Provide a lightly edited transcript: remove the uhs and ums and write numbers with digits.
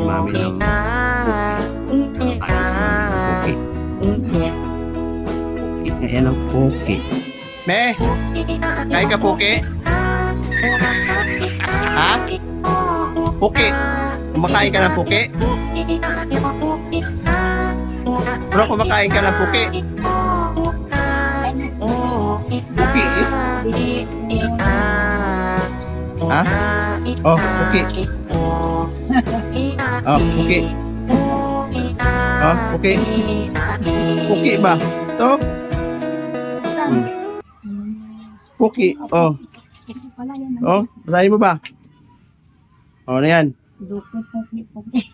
mami ng Poki. Kain si mami ng Poki. Poki. Ayan ang Poki. Me! Kain ka Poki? Ha? Poki! Kumakain ka ng Poki? Bro, kumakain ka ng Poki? Poki? Ha? Oh, Poki. Oh, Poki. Oh, Poki. Poki ba? Ito? Poki. Oh. Oh, basahin mo ba? Oh, na yan. Duki, puki.